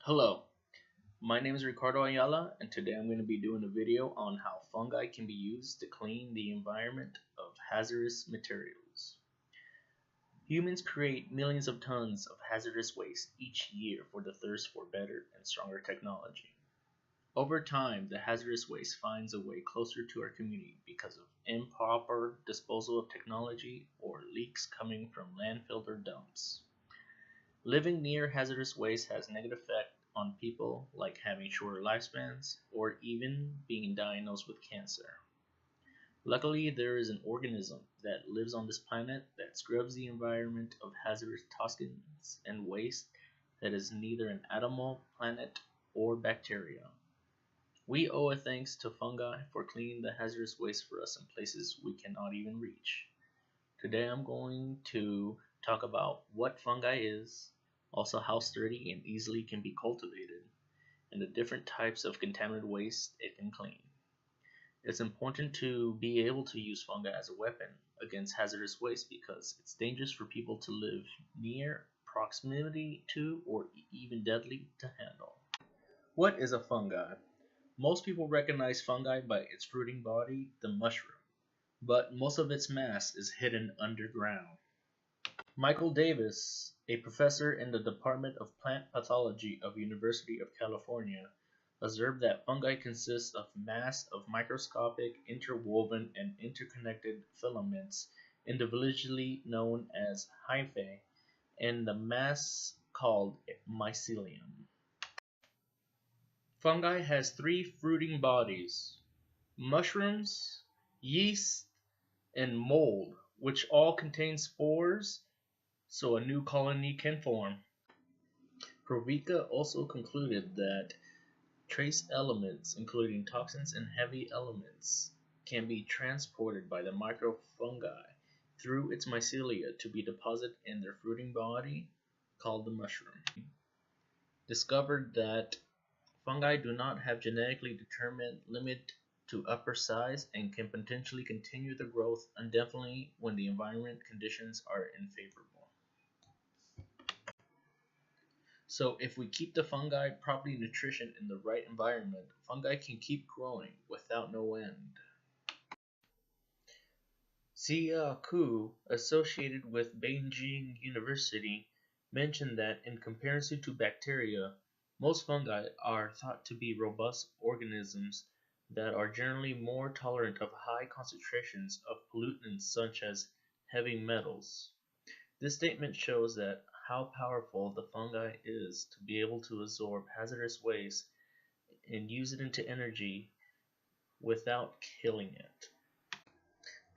Hello, my name is Ricardo Ayala, and today I'm going to be doing a video on how fungi can be used to clean the environment of hazardous materials. Humans create millions of tons of hazardous waste each year for the thirst for better and stronger technology. Over time, the hazardous waste finds a way closer to our community because of improper disposal of technology or leaks coming from landfill or dumps. Living near hazardous waste has negative effect on people, like having shorter lifespans or even being diagnosed with cancer. Luckily, there is an organism that lives on this planet that scrubs the environment of hazardous toxins and waste that is neither an animal, planet, or bacteria. We owe a thanks to fungi for cleaning the hazardous waste for us in places we cannot even reach. Today I'm going to talk about what fungi is, also how sturdy and easily can be cultivated, and the different types of contaminated waste it can clean. It's important to be able to use fungi as a weapon against hazardous waste because it's dangerous for people to live near, proximity to, or even deadly to handle. What is a fungi? Most people recognize fungi by its fruiting body, the mushroom, but most of its mass is hidden underground. Michael Davis, a professor in the Department of Plant Pathology of University of California, observed that fungi consist of mass of microscopic, interwoven, and interconnected filaments, individually known as hyphae, and the mass called mycelium. Fungi has three fruiting bodies: mushrooms, yeast, and mold, which all contain spores so a new colony can form. Provica also concluded that trace elements, including toxins and heavy elements, can be transported by the microfungi through its mycelia to be deposited in their fruiting body, called the mushroom. Discovered that fungi do not have genetically determined limit to upper size and can potentially continue their growth indefinitely when the environment conditions are unfavorable. So if we keep the fungi properly nutritioned in the right environment, fungi can keep growing without no end. Xia Ku, associated with Beijing University, mentioned that in comparison to bacteria, most fungi are thought to be robust organisms that are generally more tolerant of high concentrations of pollutants such as heavy metals. This statement shows that how powerful the fungi is to be able to absorb hazardous waste and use it into energy without killing it.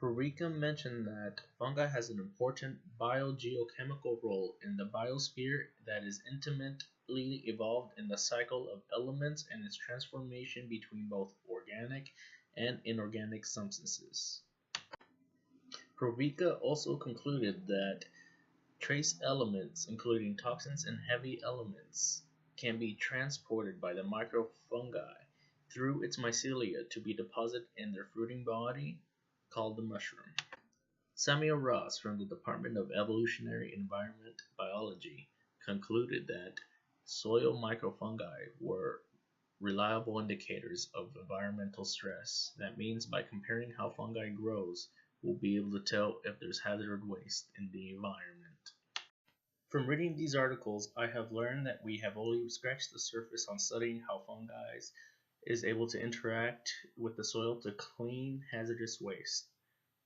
Parika mentioned that fungi has an important biogeochemical role in the biosphere that is intimately involved in the cycle of elements and its transformation between both organic and inorganic substances. Provica also concluded that trace elements, including toxins and heavy elements, can be transported by the microfungi through its mycelia to be deposited in their fruiting body, called the mushroom. Samuel Ross from the Department of Evolutionary Environment Biology concluded that soil microfungi were reliable indicators of environmental stress. That means by comparing how fungi grows, we'll be able to tell if there's hazardous waste in the environment. From reading these articles, I have learned that we have only scratched the surface on studying how fungi is able to interact with the soil to clean hazardous waste.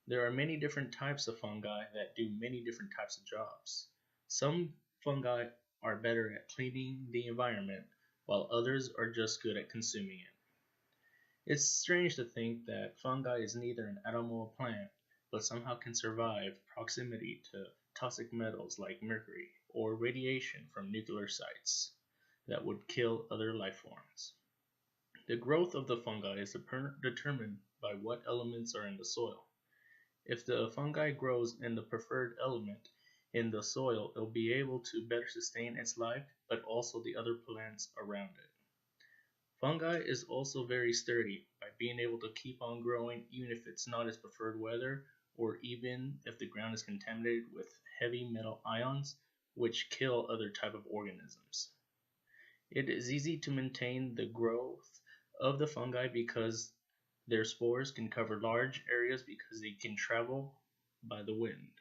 There are many different types of fungi that do many different types of jobs. Some fungi are better at cleaning the environment, while others are just good at consuming it. It's strange to think that fungi is neither an animal or plant, but somehow can survive proximity to toxic metals like mercury or radiation from nuclear sites that would kill other life forms. The growth of the fungi is determined by what elements are in the soil. If the fungi grows in the preferred element in the soil, it will be able to better sustain its life, but also the other plants around it. Fungi is also very sturdy by being able to keep on growing even if it's not its preferred weather or even if the ground is contaminated with heavy metal ions which kill other type of organisms. It is easy to maintain the growth of the fungi because their spores can cover large areas because they can travel by the wind.